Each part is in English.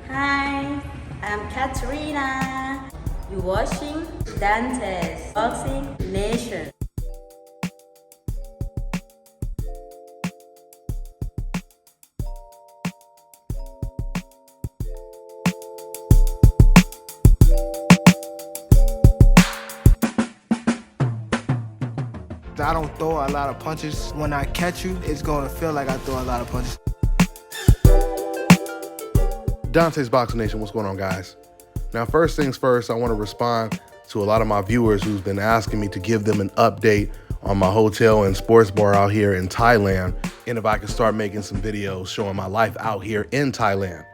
Hi, I'm Katrina. You're watching Dante's Boxing Nation. I don't throw a lot of punches. When I catch you, it's going to feel like I throw a lot of punches. Dante's Boxing Nation, what's going on, guys? Now, first things first, I want to respond to a lot of my viewers who's been asking me to give them an update on my hotel and sports bar out here in Thailand, and if I can start making some videos showing my life out here in Thailand.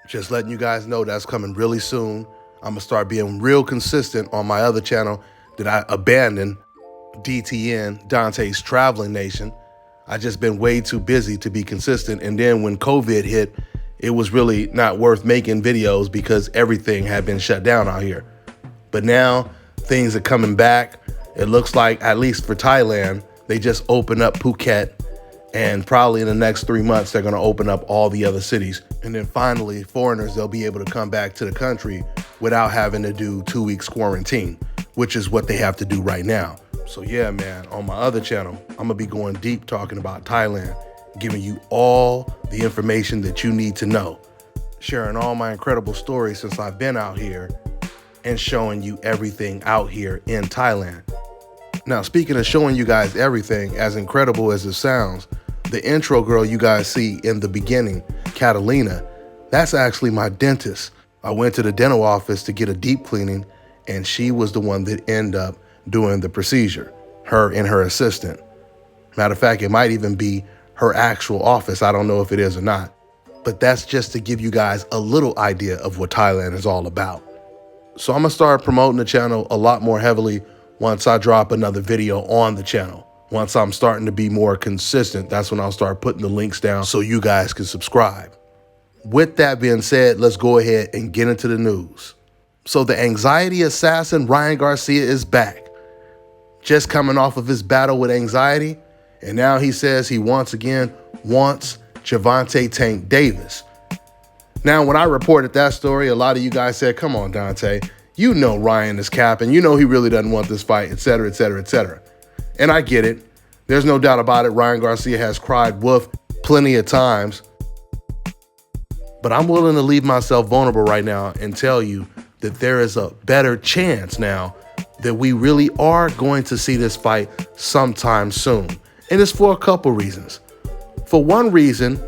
Just letting you guys know that's coming really soon. I'm gonna start being real consistent on my other channel that I abandoned, DTN, Dante's Traveling Nation. I just been way too busy to be consistent, and then when COVID hit, it was really not worth making videos because everything had been shut down out here. But now things are coming back. It looks like, at least for Thailand, they just opened up Phuket, and probably in the next 3 months, they're gonna open up all the other cities. And then finally, foreigners, they'll be able to come back to the country without having to do 2 weeks quarantine, which is what they have to do right now. So yeah, man, on my other channel, I'm gonna be going deep talking about Thailand, giving you all the information that you need to know, sharing all my incredible stories since I've been out here, and showing you everything out here in Thailand. Now, speaking of showing you guys everything, as incredible as it sounds, the intro girl you guys see in the beginning, Catalina, that's actually my dentist. I went to the dental office to get a deep cleaning, and she was the one that ended up doing the procedure, her and her assistant. Matter of fact, it might even be her actual office. I don't know if it is or not, but that's just to give you guys a little idea of what Thailand is all about. So I'm gonna start promoting the channel a lot more heavily once I drop another video on the channel. Once I'm starting to be more consistent, that's when I'll start putting the links down so you guys can subscribe. With that being said, let's go ahead and get into the news. So the anxiety assassin Ryan Garcia is back. Just coming off of his battle with anxiety, and now he says he once again wants Javonte Tank Davis. Now, when I reported that story, a lot of you guys said, come on, Dante, you know Ryan is capping, you know he really doesn't want this fight, et cetera, et cetera, et cetera. And I get it. There's no doubt about it. Ryan Garcia has cried wolf plenty of times. But I'm willing to leave myself vulnerable right now and tell you that there is a better chance now that we really are going to see this fight sometime soon. And it's for a couple reasons. For one reason,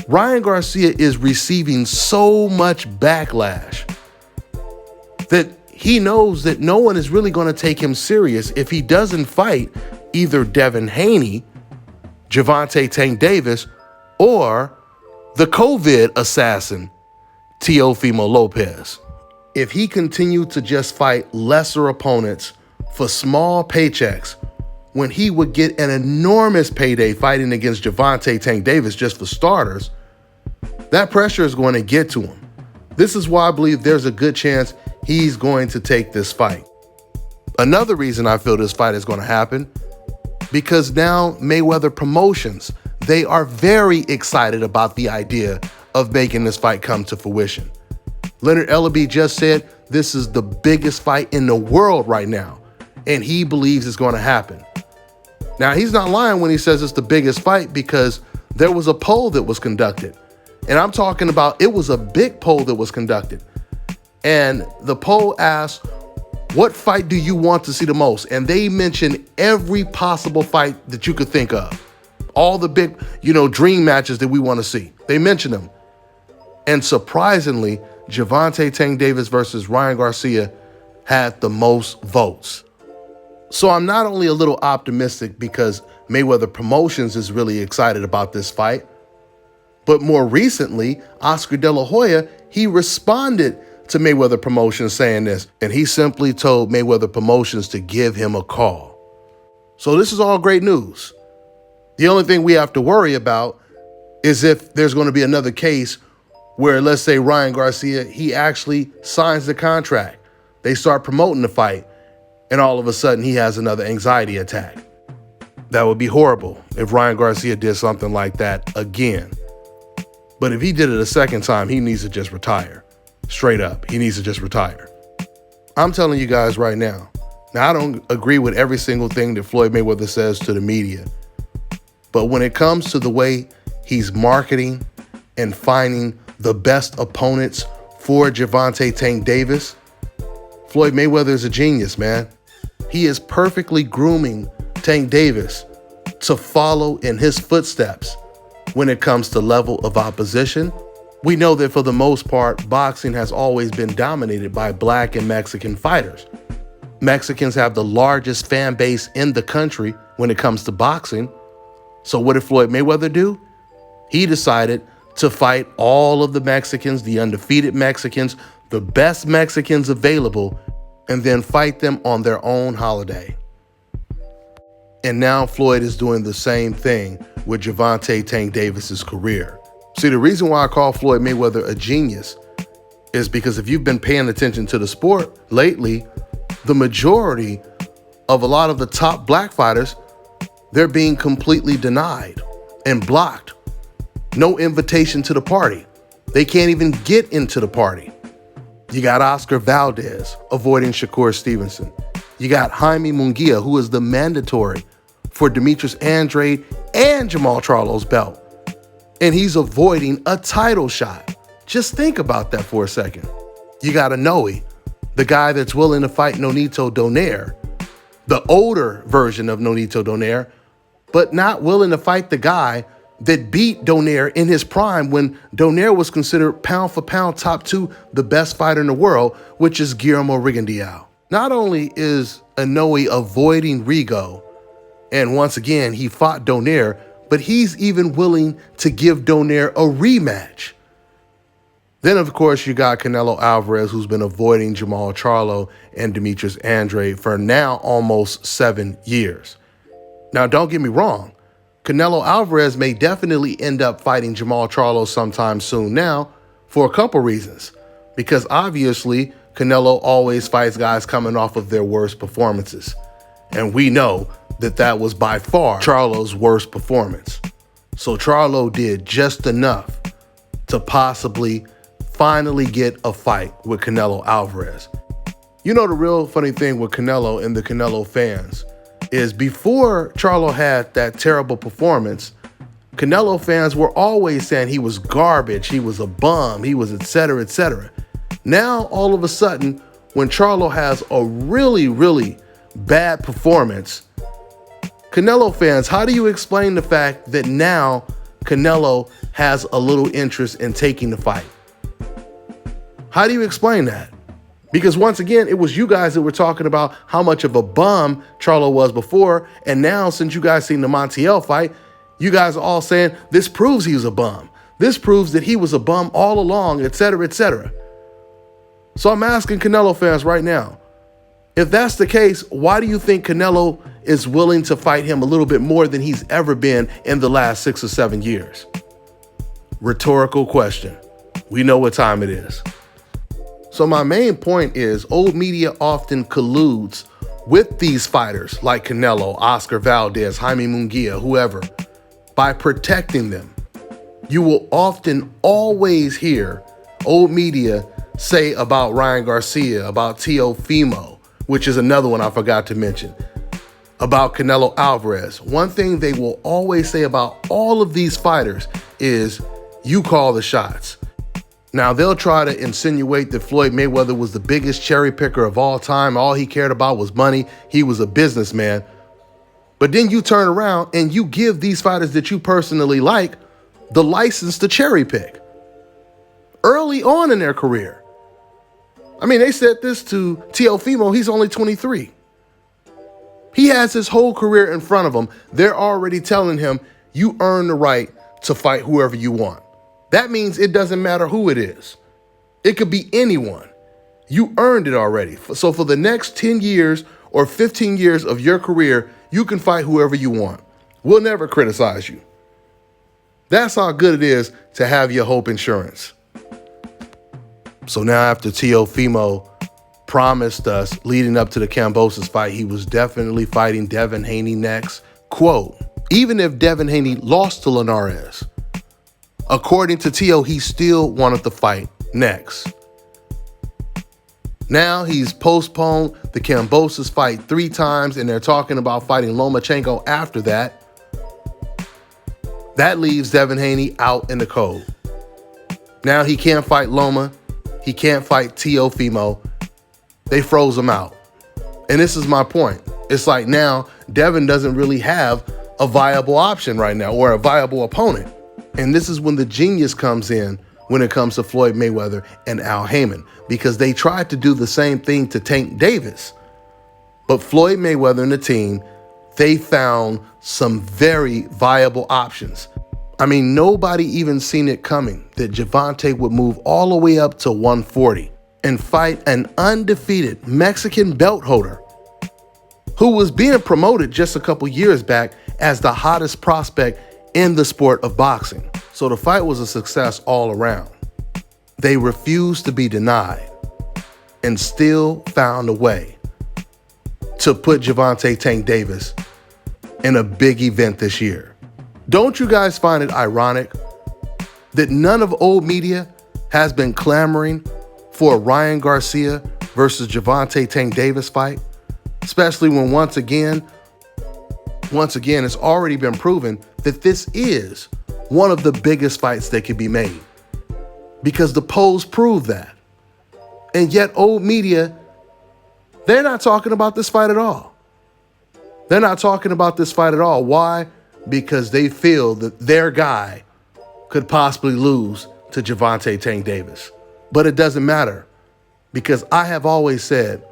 Ryan Garcia is receiving so much backlash that he knows that no one is really going to take him serious if he doesn't fight either Devin Haney, Javonte Tank Davis, or the COVID assassin, Fimo Lopez. If he continued to just fight lesser opponents for small paychecks, when he would get an enormous payday fighting against Javonte Tank Davis just for starters, that pressure is going to get to him. This is why I believe there's a good chance he's going to take this fight. Another reason I feel this fight is going to happen, because now Mayweather Promotions, they are very excited about the idea of making this fight come to fruition. Leonard Ellaby just said this is the biggest fight in the world right now, and he believes it's going to happen. Now, he's not lying when he says it's the biggest fight, because there was a poll that was conducted. And I'm talking about, it was a big poll that was conducted. And the poll asked, what fight do you want to see the most? And they mentioned every possible fight that you could think of. All the big, dream matches that we want to see. They mentioned them. And surprisingly, Javonte Tank Davis versus Ryan Garcia had the most votes. So I'm not only a little optimistic because Mayweather Promotions is really excited about this fight, but more recently, Oscar De La Hoya, he responded to Mayweather Promotions saying this, and he simply told Mayweather Promotions to give him a call. So this is all great news. The only thing we have to worry about is if there's going to be another case where, let's say Ryan Garcia, he actually signs the contract. They start promoting the fight, and all of a sudden he has another anxiety attack. That would be horrible if Ryan Garcia did something like that again. But if he did it a second time, he needs to just retire. Straight up, he needs to just retire. I'm telling you guys right now. Now, I don't agree with every single thing that Floyd Mayweather says to the media. But when it comes to the way he's marketing and finding the best opponents for Gervonta Tank Davis, Floyd Mayweather is a genius, man. He is perfectly grooming Tank Davis to follow in his footsteps when it comes to level of opposition. We know that for the most part, boxing has always been dominated by Black and Mexican fighters. Mexicans have the largest fan base in the country when it comes to boxing. So what did Floyd Mayweather do? He decided to fight all of the Mexicans, the undefeated Mexicans, the best Mexicans available, and then fight them on their own holiday. And now Floyd is doing the same thing with Gervonta Tank Davis's career. See, the reason why I call Floyd Mayweather a genius is because if you've been paying attention to the sport lately, the majority of a lot of the top Black fighters, they're being completely denied and blocked. No invitation to the party. They can't even get into the party. You got Oscar Valdez avoiding Shakur Stevenson. You got Jaime Munguia, who is the mandatory for Demetrius Andrade and Jamal Charlo's belt. And he's avoiding a title shot. Just think about that for a second. You got Inoue, the guy that's willing to fight Nonito Donaire, the older version of Nonito Donaire, but not willing to fight the guy that beat Donaire in his prime when Donaire was considered pound for pound top 2, the best fighter in the world, which is Guillermo Rigondeaux. Not only is Inoue avoiding Rigo, and once again, he fought Donaire, but he's even willing to give Donaire a rematch. Then, of course, you got Canelo Alvarez, who's been avoiding Jamal Charlo and Demetrius Andrade for now almost 7 years. Now, don't get me wrong. Canelo Alvarez may definitely end up fighting Jamal Charlo sometime soon now for a couple reasons. Because obviously, Canelo always fights guys coming off of their worst performances. And we know that that was by far Charlo's worst performance. So Charlo did just enough to possibly finally get a fight with Canelo Alvarez. You know, the real funny thing with Canelo and the Canelo fans is before Charlo had that terrible performance, Canelo fans were always saying he was garbage, he was a bum, he was et cetera, et cetera. Now, all of a sudden, when Charlo has a really, really bad performance, Canelo fans, how do you explain the fact that now Canelo has a little interest in taking the fight? How do you explain that? Because once again, it was you guys that were talking about how much of a bum Charlo was before, and now since you guys seen the Montiel fight, you guys are all saying this proves he was a bum. This proves that he was a bum all along, et cetera, et cetera. So I'm asking Canelo fans right now, if that's the case, why do you think Canelo is willing to fight him a little bit more than he's ever been in the last 6 or 7 years? Rhetorical question. We know what time it is. So my main point is old media often colludes with these fighters like Canelo, Oscar Valdez, Jaime Munguia, whoever, by protecting them. You will often always hear old media say about Ryan Garcia, about Fimo, which is another one I forgot to mention, about Canelo Alvarez. One thing they will always say about all of these fighters is, you call the shots. Now, they'll try to insinuate that Floyd Mayweather was the biggest cherry picker of all time. All he cared about was money. He was a businessman. But then you turn around and you give these fighters that you personally like the license to cherry pick early on in their career. I mean, they said this to Fimo. He's only 23. He has his whole career in front of him. They're already telling him, you earn the right to fight whoever you want. That means it doesn't matter who it is. It could be anyone. You earned it already. So for the next 10 years or 15 years of your career, you can fight whoever you want. We'll never criticize you. That's how good it is to have your hope insurance. So now after Fimo promised us leading up to the Kambosos fight, he was definitely fighting Devin Haney next. Quote, even if Devin Haney lost to Linares, According to T.O., he still wanted to fight next. Now he's postponed the Kambosos fight 3 times, and they're talking about fighting Lomachenko after that. That leaves Devin Haney out in the cold. Now he can't fight Loma. He can't fight T.O. Fimo. They froze him out. And this is my point. It's like now Devin doesn't really have a viable option right now, or a viable opponent. And this is when the genius comes in when it comes to Floyd Mayweather and Al Haymon, because they tried to do the same thing to Tank Davis. But Floyd Mayweather and the team, they found some very viable options. I mean, nobody even seen it coming that Javonte would move all the way up to 140 and fight an undefeated Mexican belt holder who was being promoted just a couple years back as the hottest prospect in the sport of boxing. So the fight was a success all around. They refused to be denied and still found a way to put Gervonta Tank Davis in a big event this year. Don't you guys find it ironic that none of old media has been clamoring for a Ryan Garcia versus Gervonta Tank Davis fight? Especially when once again, it's already been proven that this is one of the biggest fights that could be made, because the polls prove that. And yet old media, they're not talking about this fight at all. They're not talking about this fight at all. Why? Because they feel that their guy could possibly lose to Gervonta Tank Davis. But it doesn't matter, because I have always said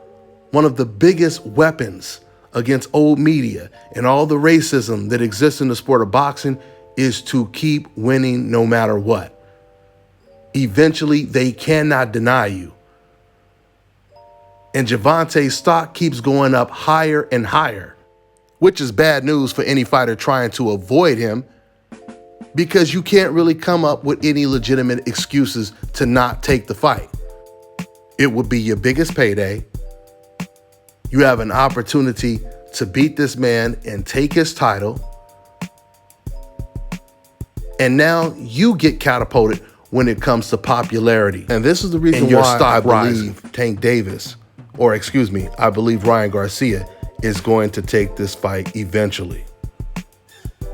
one of the biggest weapons against old media and all the racism that exists in the sport of boxing is to keep winning no matter what. Eventually, they cannot deny you. And Gervonta's stock keeps going up higher and higher, which is bad news for any fighter trying to avoid him, because you can't really come up with any legitimate excuses to not take the fight. It would be your biggest payday. You have an opportunity to beat this man and take his title. And now you get catapulted when it comes to popularity. And this is the reason why I believe Tank Davis, I believe Ryan Garcia is going to take this fight eventually.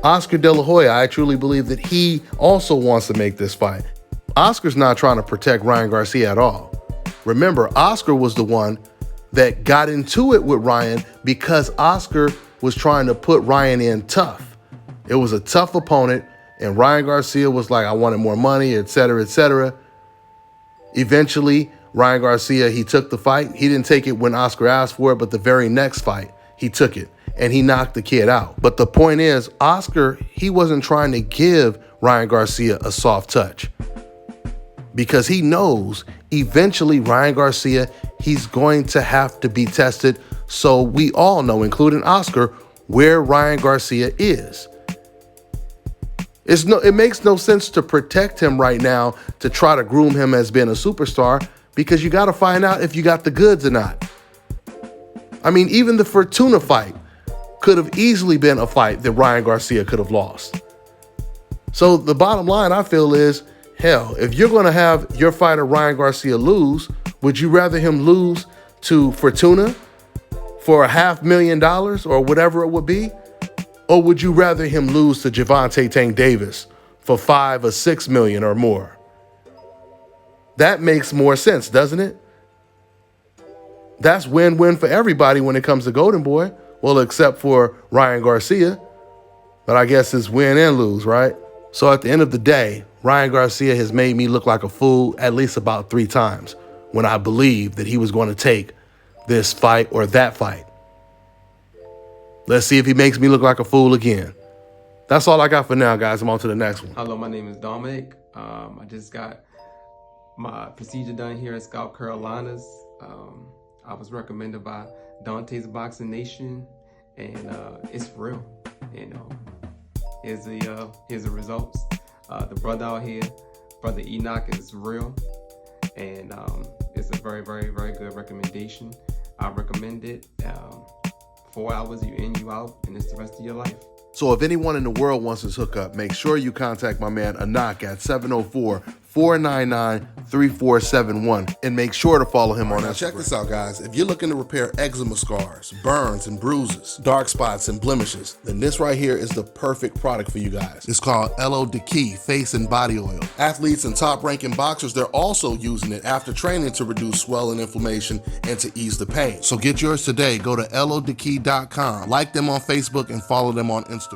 Oscar De La Hoya, I truly believe that he also wants to make this fight. Oscar's not trying to protect Ryan Garcia at all. Remember, Oscar was the one that got into it with Ryan because Oscar was trying to put Ryan in tough. It was a tough opponent, and Ryan Garcia was like, I wanted more money, etc., etc. Eventually, Ryan Garcia, he took the fight. He didn't take it when Oscar asked for it, but the very next fight, he took it, and he knocked the kid out. But the point is, Oscar, he wasn't trying to give Ryan Garcia a soft touch, because he knows eventually Ryan Garcia, he's going to have to be tested. So we all know, including Oscar, where Ryan Garcia is. It makes no sense to protect him right now, to try to groom him as being a superstar, because you got to find out if you got the goods or not. I mean, even the Fortuna fight could have easily been a fight that Ryan Garcia could have lost. So the bottom line, I feel, is, hell, if you're going to have your fighter Ryan Garcia lose, would you rather him lose to Fortuna for $500,000 or whatever it would be? Or would you rather him lose to Gervonta Tank Davis for $5 or $6 million or more? That makes more sense, doesn't it? That's win-win for everybody when it comes to Golden Boy. Well, except for Ryan Garcia. But I guess it's win and lose, right? So at the end of the day, Ryan Garcia has made me look like a fool at least about 3 times when I believed that he was going to take this fight or that fight. Let's see if he makes me look like a fool again. That's all I got for now, guys. I'm on to the next one. Hello, my name is Dominic. I just got my procedure done here at South Carolinas. I was recommended by Dante's Boxing Nation, and it's real. You know, here's the results. The brother out here, Brother Enoch, is real, and it's a very, very, very good recommendation. I recommend it. 4 hours, you in, you out, and it's the rest of your life. So if anyone in the world wants this hookup, make sure you contact my man Anak at 704-499-3471 and make sure to follow him on Instagram. Now check this out, guys. If you're looking to repair eczema scars, burns and bruises, dark spots and blemishes, then this right here is the perfect product for you guys. It's called Elo Deki Face and Body Oil. Athletes and top-ranking boxers, they're also using it after training to reduce swelling, inflammation, and to ease the pain. So get yours today. Go to elodeki.com, like them on Facebook, and follow them on Instagram.